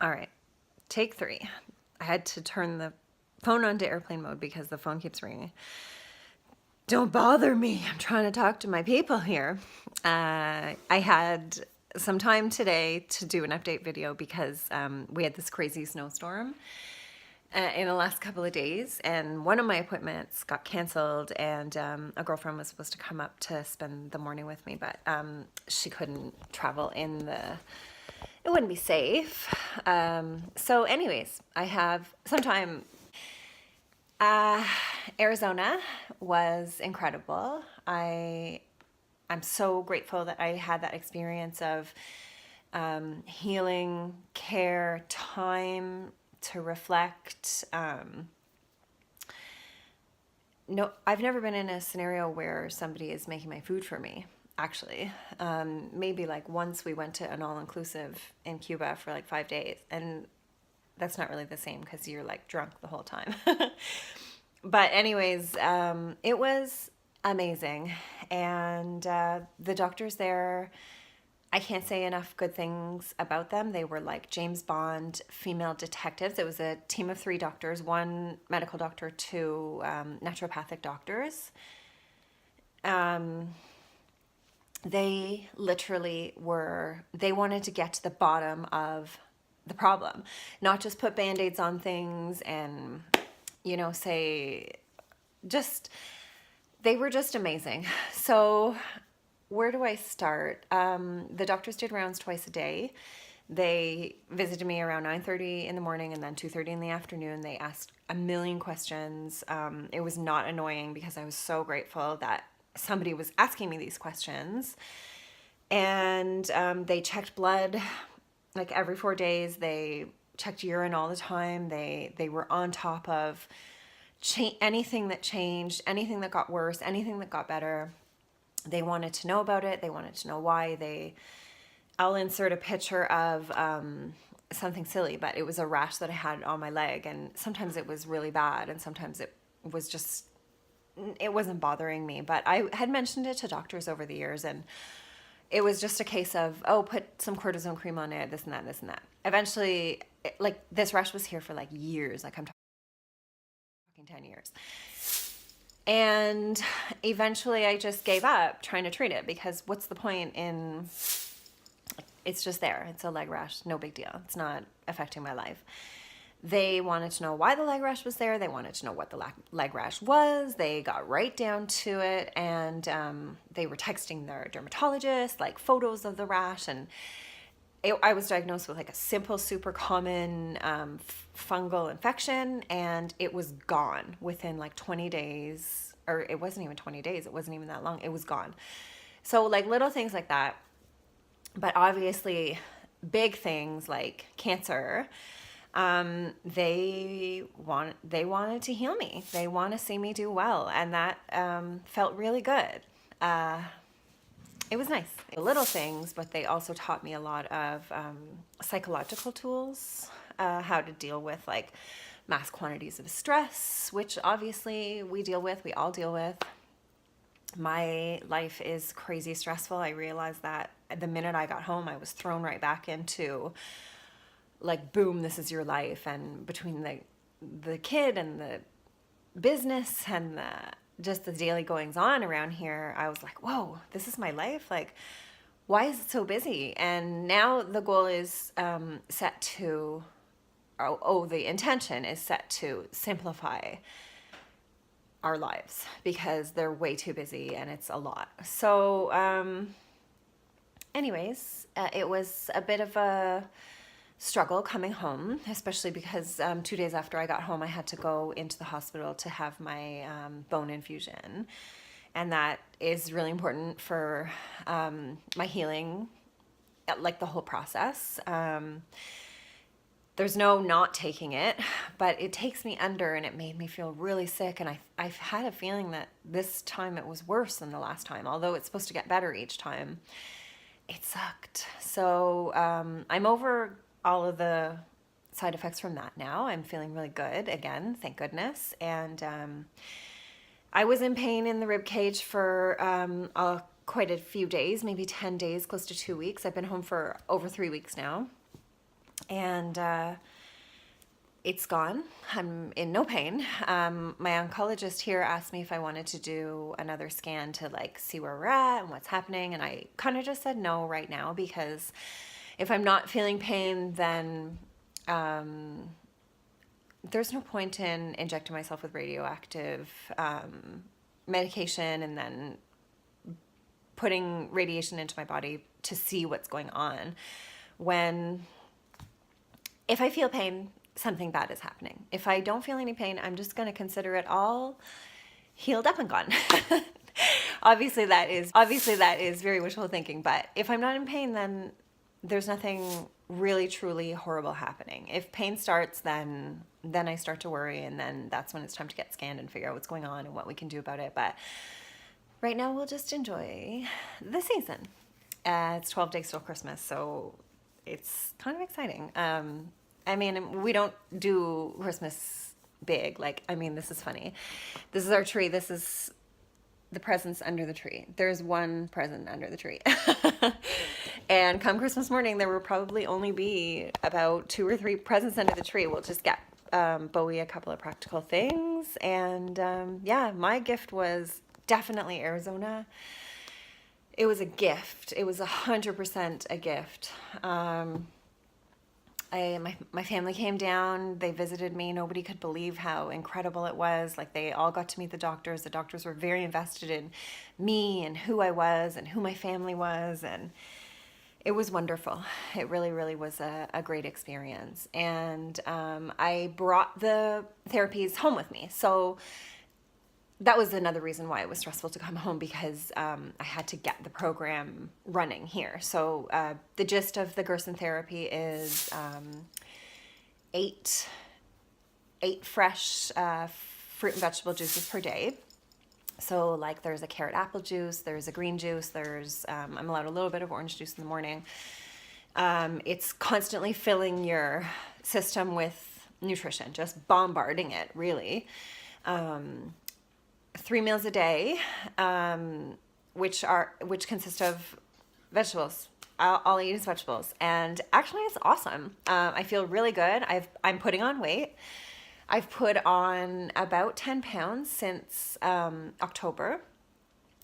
All right, take three. I had to turn the phone onto airplane mode because the phone keeps ringing. Don't bother me. I'm trying to talk to my people here. I had some time today to do an update video because we had this crazy snowstorm in the last couple of days, and one of my appointments got canceled, and a girlfriend was supposed to come up to spend the morning with me, but she couldn't travel it wouldn't be safe. So anyways, I have some time. Arizona was incredible. I'm so grateful that I had that experience of healing, care, time to reflect. No, I've never been in a scenario where somebody is making my food for me, actually. Maybe like once we went to an all-inclusive in Cuba for like 5 days, and that's not really the same because you're like drunk the whole time. But anyways, it was amazing. And the doctors there, I can't say enough good things about them. They were like James Bond female detectives. It was a team of 3 doctors, 1 medical doctor, 2 naturopathic doctors. They literally they wanted to get to the bottom of the problem, not just put band-aids on things and, say, they were just amazing. So where do I start? The doctors did rounds twice a day. They visited me around 9:30 in the morning and then 2:30 in the afternoon. They asked a million questions. It was not annoying because I was so grateful that somebody was asking me these questions. And they checked blood like every 4 days. They checked urine all the time. They were on top of anything that changed, anything that got worse, anything that got better. They wanted to know about it. They wanted to know why. I'll insert a picture of something silly, but it was a rash that I had on my leg, and sometimes it was really bad, and sometimes it wasn't bothering me. But I had mentioned it to doctors over the years, and it was just a case of, oh, put some cortisone cream on it, this and that, this and that. Eventually, this rash was here for like years. Like I'm talking 10 years. And eventually I just gave up trying to treat it because what's the point it's just there. It's a leg rash, no big deal. It's not affecting my life. They wanted to know why the leg rash was there. They wanted to know what the leg rash was. They got right down to it, and they were texting their dermatologist like photos of the rash, and I was diagnosed with like a simple, super common fungal infection, and it was gone within like 20 days, or it wasn't even 20 days. It wasn't even that long. It was gone. So like little things like that, but obviously big things like cancer. They wanted to heal me. They want to see me do well, and that felt really good. It was nice. Little things, but they also taught me a lot of psychological tools, how to deal with like mass quantities of stress, which obviously we all deal with. My life is crazy stressful. I realized that the minute I got home, I was thrown right back into like, boom, this is your life. And between the kid and the business and just the daily goings on around here, I was like, whoa, this is my life. Like, why is it so busy? And now the goal is set to, the intention is set to simplify our lives because they're way too busy and it's a lot. So anyways, it was a bit of a struggle coming home, especially because 2 days after I got home, I had to go into the hospital to have my bone infusion. And that is really important for my healing, like the whole process. There's no not taking it, but it takes me under, and it made me feel really sick. And I've had a feeling that this time it was worse than the last time, although it's supposed to get better each time. It sucked. So I'm over all of the side effects from that now. I'm feeling really good again, thank goodness. And I was in pain in the rib cage for quite a few days, maybe 10 days, close to 2 weeks. I've been home for over 3 weeks now. And it's gone. I'm in no pain. My oncologist here asked me if I wanted to do another scan to like see where we're at and what's happening. And I kind of just said no right now, because if I'm not feeling pain, then there's no point in injecting myself with radioactive medication and then putting radiation into my body to see what's going on, when if I feel pain, something bad is happening. If I don't feel any pain, I'm just going to consider it all healed up and gone. Obviously that is very wishful thinking, but if I'm not in pain, then there's nothing really truly horrible happening. If pain starts, then I start to worry, and then that's when it's time to get scanned and figure out what's going on and what we can do about it. But right now we'll just enjoy the season. It's 12 days till Christmas, so it's kind of exciting. I mean, we don't do Christmas big. Like, I mean, this is funny. This is our tree. This is the presents under the tree. There's one present under the tree. And come Christmas morning, there will probably only be about 2 or 3 presents under the tree. We'll just get Bowie a couple of practical things. And yeah, my gift was definitely Arizona. It was a gift. It was 100% a gift. My family came down, they visited me. Nobody could believe how incredible it was. Like, they all got to meet the doctors. The doctors were very invested in me and who I was and who my family was. And it was wonderful. It really, really was a great experience. And I brought the therapies home with me. So that was another reason why it was stressful to come home, because I had to get the program running here. So the gist of the Gerson therapy is 8 fresh fruit and vegetable juices per day. So like, there's a carrot apple juice, there's a green juice, there's I'm allowed a little bit of orange juice in the morning. It's constantly filling your system with nutrition, just bombarding it, really. 3 meals a day, which consist of vegetables. All I eat is vegetables, and actually it's awesome. I feel really good. I'm putting on weight. I've put on about 10 pounds since October,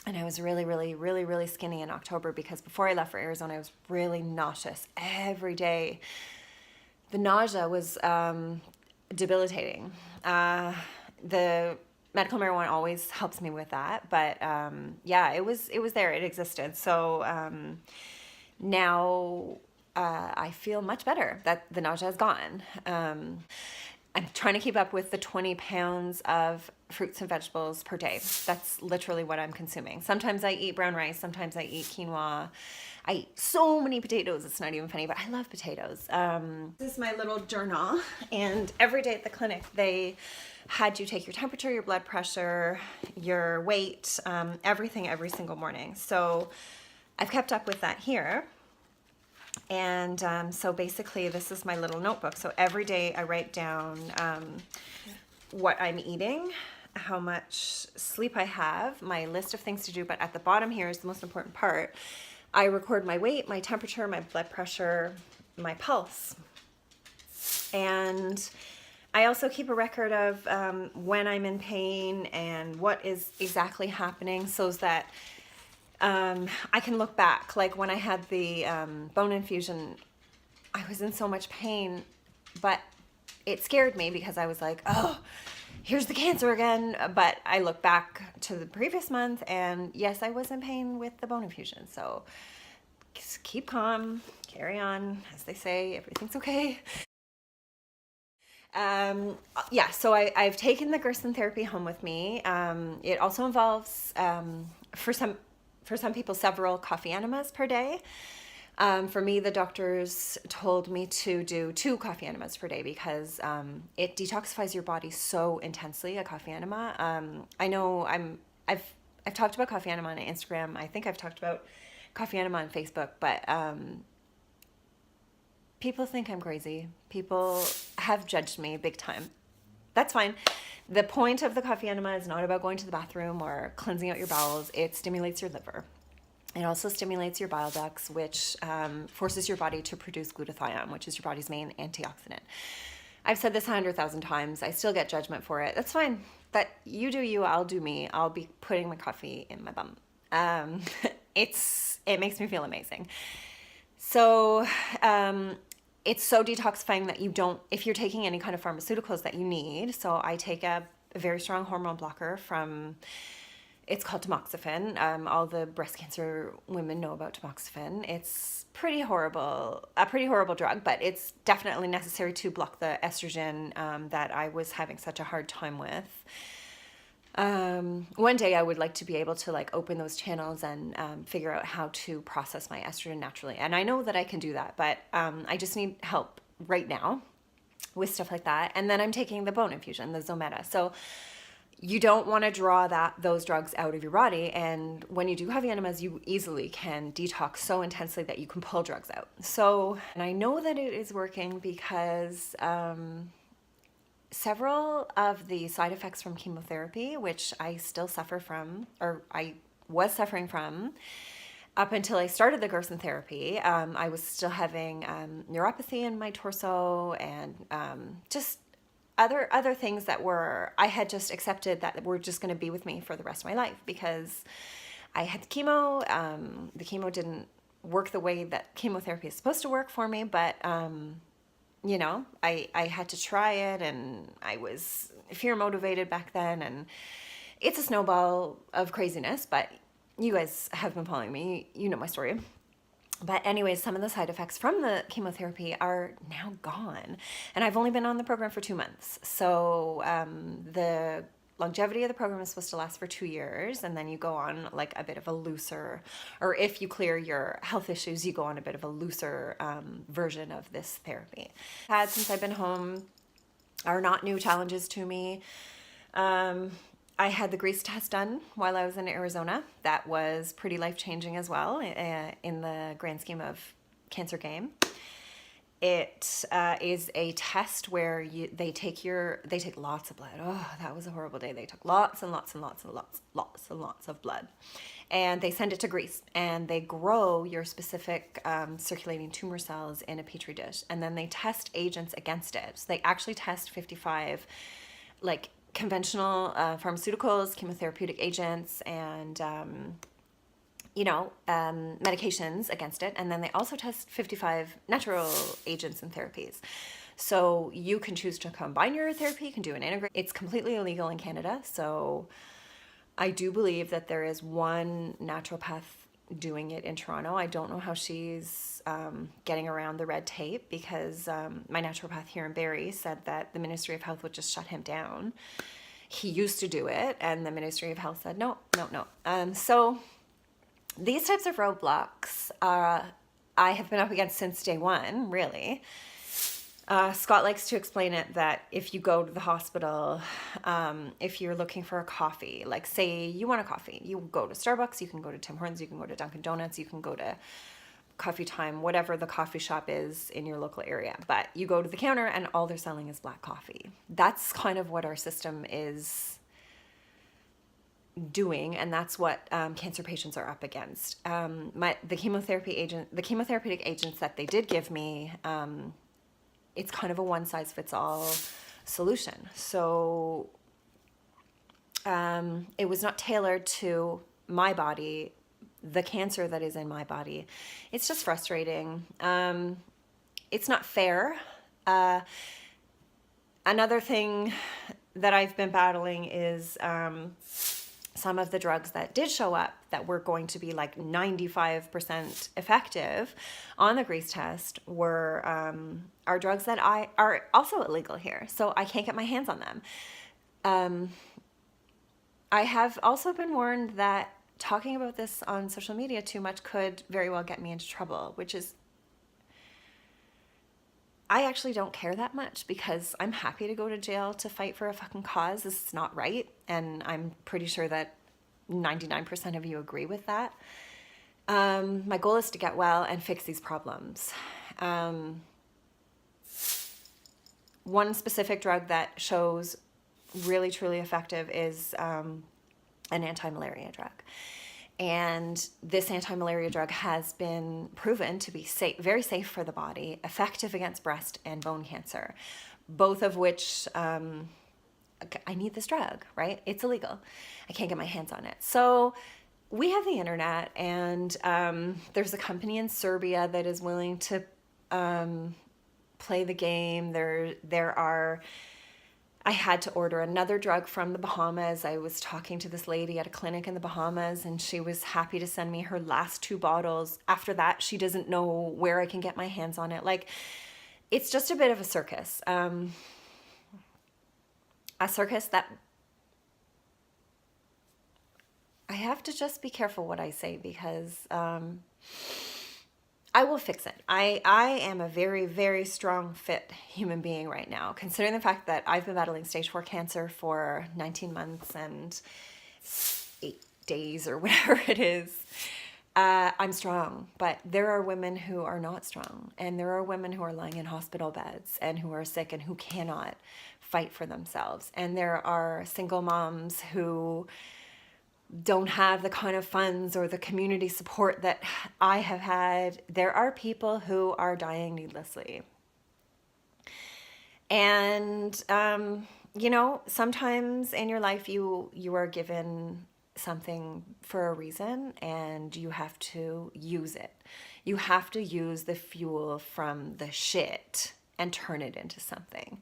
and I was really, really, really, really skinny in October, because before I left for Arizona, I was really nauseous every day. The nausea was debilitating. The medical marijuana always helps me with that, but yeah, it was there, it existed. So now I feel much better that the nausea is gone. I'm trying to keep up with the 20 pounds of fruits and vegetables per day. That's literally what I'm consuming. Sometimes I eat brown rice, sometimes I eat quinoa. I eat so many potatoes, it's not even funny, but I love potatoes. This is my little journal, and every day at the clinic, they had you take your temperature, your blood pressure, your weight, everything every single morning. So I've kept up with that here. And so basically, this is my little notebook. So every day I write down what I'm eating, how much sleep I have, my list of things to do. But at the bottom here is the most important part. I record my weight, my temperature, my blood pressure, my pulse. And I also keep a record of when I'm in pain and what is exactly happening, so that I can look back. Like, when I had the bone infusion, I was in so much pain, but it scared me, because I was like, oh, here's the cancer again. But I look back to the previous month, and yes, I was in pain with the bone infusion. So just keep calm, carry on. As they say, everything's okay. Yeah, so I've taken the Gerson therapy home with me. It also involves, for some people, several coffee enemas per day. For me, the doctors told me to do 2 coffee enemas per day, because it detoxifies your body so intensely, a coffee enema. I know I've talked about coffee enema on Instagram. I think I've talked about coffee enema on Facebook, but people think I'm crazy. People have judged me big time. That's fine. The point of the coffee enema is not about going to the bathroom or cleansing out your bowels. It stimulates your liver. It also stimulates your bile ducts, which forces your body to produce glutathione, which is your body's main antioxidant. I've said this 100,000 times. I still get judgment for it. That's fine. That you do you, I'll do me. I'll be putting my coffee in my bum. Um, it makes me feel amazing. So it's so detoxifying that you don't, if you're taking any kind of pharmaceuticals that you need. So I take a very strong hormone blocker from, it's called tamoxifen. All the breast cancer women know about tamoxifen. It's a pretty horrible drug, but it's definitely necessary to block the estrogen that I was having such a hard time with. One day I would like to be able to like open those channels and figure out how to process my estrogen naturally. And I know that I can do that, but I just need help right now with stuff like that. And then I'm taking the bone infusion, the Zometa. So you don't want to draw those drugs out of your body. And when you do have enemas, you easily can detox so intensely that you can pull drugs out. So, and I know that it is working because several of the side effects from chemotherapy, which I still suffer from, or I was suffering from, up until I started the Gerson therapy, I was still having neuropathy in my torso and just other things that I had just accepted that were just going to be with me for the rest of my life because I had chemo. The chemo didn't work the way that chemotherapy is supposed to work for me, but you know, I had to try it, and I was fear motivated back then, and it's a snowball of craziness, but you guys have been following me, you know my story. But anyways, some of the side effects from the chemotherapy are now gone. And I've only been on the program for 2 months. So the longevity of the program is supposed to last for 2 years. And then you go on like a bit of a looser, or if you clear your health issues, you go on a bit of a looser version of this therapy. Had since I've been home are not new challenges to me. I had the grease test done while I was in Arizona. That was pretty life-changing as well in the grand scheme of cancer game. It is a test where they take lots of blood. Oh, that was a horrible day. They took lots and lots and lots and lots of blood. And they send it to Greece, and they grow your specific circulating tumor cells in a petri dish. And then they test agents against it. So they actually test 55 like conventional pharmaceuticals, chemotherapeutic agents, and medications against it. And then they also test 55 natural agents and therapies. So you can choose to combine your therapy, you can do an integrate. It's completely illegal in Canada. So I do believe that there is one naturopath doing it in Toronto. I don't know how she's getting around the red tape because my naturopath here in Barrie said that the Ministry of Health would just shut him down. He used to do it, and the Ministry of Health said no. So these types of roadblocks I have been up against since day one, really. Scott likes to explain it that if you go to the hospital, if you're looking for a coffee, like say you want a coffee, you go to Starbucks, you can go to Tim Hortons, you can go to Dunkin' Donuts, you can go to Coffee Time, whatever the coffee shop is in your local area. But you go to the counter and all they're selling is black coffee. That's kind of what our system is doing, and that's what cancer patients are up against. The chemotherapeutic agents that they did give me, it's kind of a one-size-fits-all solution. So it was not tailored to my body, the cancer that is in my body. It's just frustrating. It's not fair. Another thing that I've been battling is some of the drugs that did show up that were going to be like 95% effective on the grease test are drugs that are also illegal here. So I can't get my hands on them. I have also been warned that talking about this on social media too much could very well get me into trouble, which is, I actually don't care that much because I'm happy to go to jail to fight for a fucking cause. This is not right. And I'm pretty sure that 99% of you agree with that. My goal is to get well and fix these problems. One specific drug that shows really, truly effective is an anti-malaria drug. And this anti-malaria drug has been proven to be safe, very safe for the body, effective against breast and bone cancer, both of which I need this drug, right? It's illegal. I can't get my hands on it. So we have the internet, and there's a company in Serbia that is willing to play the game. I had to order another drug from the Bahamas. I was talking to this lady at a clinic in the Bahamas, and she was happy to send me her last 2 bottles. After that, she doesn't know where I can get my hands on it. Like, it's just a bit of a circus. A circus that I have to just be careful what I say, because I will fix it. I am a very, very strong, fit human being right now, considering the fact that I've been battling stage 4 cancer for 19 months and 8 days or whatever it is. I'm strong, but there are women who are not strong, and there are women who are lying in hospital beds and who are sick and who cannot fight for themselves. And there are single moms who don't have the kind of funds or the community support that I have had. There are people who are dying needlessly. And, sometimes in your life you are given something for a reason, and you have to use it. You have to use the fuel from the shit and turn it into something.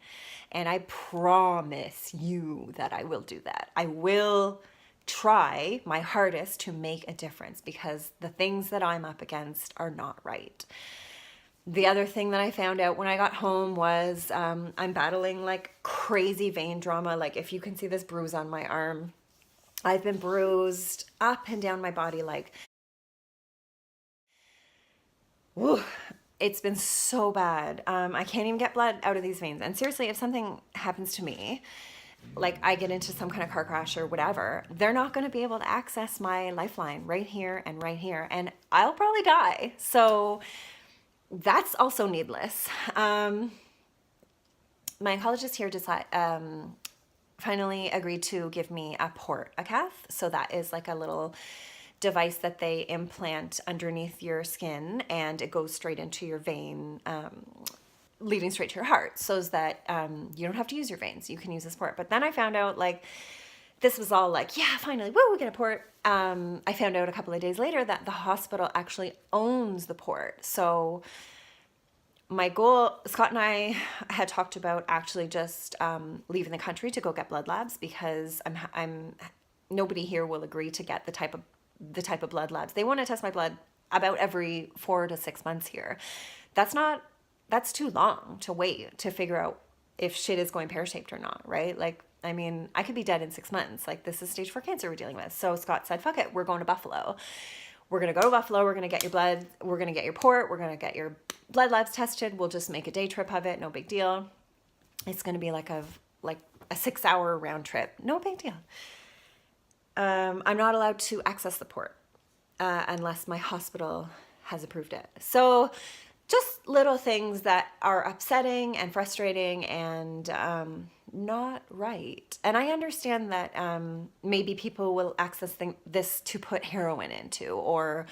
And I promise you that I will do that. I will try my hardest to make a difference, because the things that I'm up against are not right. The other thing that I found out when I got home was I'm battling like crazy vein trauma. Like, if you can see this bruise on my arm, I've been bruised up and down my body. Like, whew, it's been so bad. I can't even get blood out of these veins. And seriously, if something happens to me, like I get into some kind of car crash or whatever, they're not going to be able to access my lifeline right here, and I'll probably die. So that's also needless. My oncologist here finally agreed to give me a cath. So that is like a little device that they implant underneath your skin, and it goes straight into your vein, leading straight to your heart, so that you don't have to use your veins. You can use this port. But then I found out, like, this was all like, yeah, finally, woo, we get a port. I found out a couple of days later that the hospital actually owns the port. So my goal, Scott and I had talked about actually just leaving the country to go get blood labs, because I'm nobody here will agree to get the type of blood labs. They want to test my blood about every 4 to 6 months here. That's too long to wait to figure out if shit is going pear-shaped or not, right? Like, I mean, I could be dead in 6 months. Like, this is stage 4 cancer we're dealing with. So Scott said, fuck it, we're going to Buffalo. We're going to go to Buffalo. We're going to get your blood. We're going to get your port. We're going to get your blood labs tested. We'll just make a day trip of it. No big deal. It's going to be like a 6-hour round trip. No big deal. I'm not allowed to access the port unless my hospital has approved it. So just little things that are upsetting and frustrating and not right. And I understand that maybe people will access this to put heroin into, or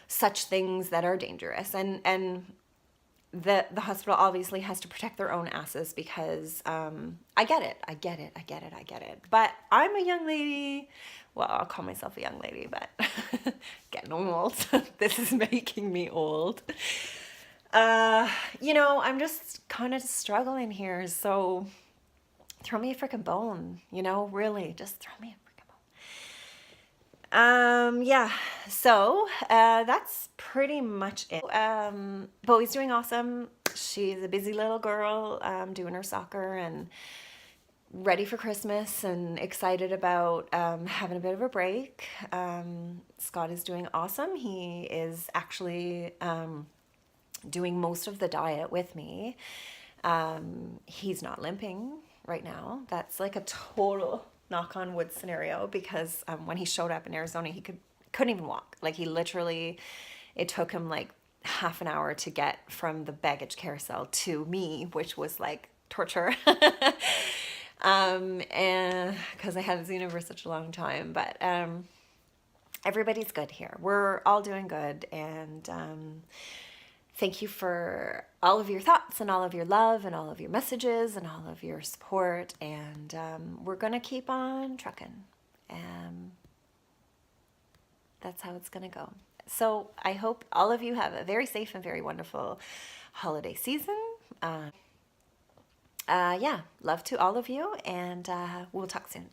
such things that are dangerous. And the hospital obviously has to protect their own asses, because I get it. But I'm a young lady. Well, I'll call myself a young lady, but getting old. This is making me old. I'm just kind of struggling here. So throw me a freaking bone, really, just throw me a freaking bone. Yeah, so that's pretty much it. Bowie's doing awesome. She's a busy little girl, doing her soccer and ready for Christmas and excited about having a bit of a break. Scott is doing awesome. He is actually doing most of the diet with me. He's not limping right now. That's like a total knock on wood scenario, because when he showed up in Arizona, he couldn't even walk. Like, he literally, it took him like half an hour to get from the baggage carousel to me, which was like torture. And because I hadn't seen him for such a long time. But everybody's good here. We're all doing good. And thank you for all of your thoughts and all of your love and all of your messages and all of your support. And we're going to keep on trucking. That's how it's going to go. So I hope all of you have a very safe and very wonderful holiday season. Yeah, love to all of you, and we'll talk soon.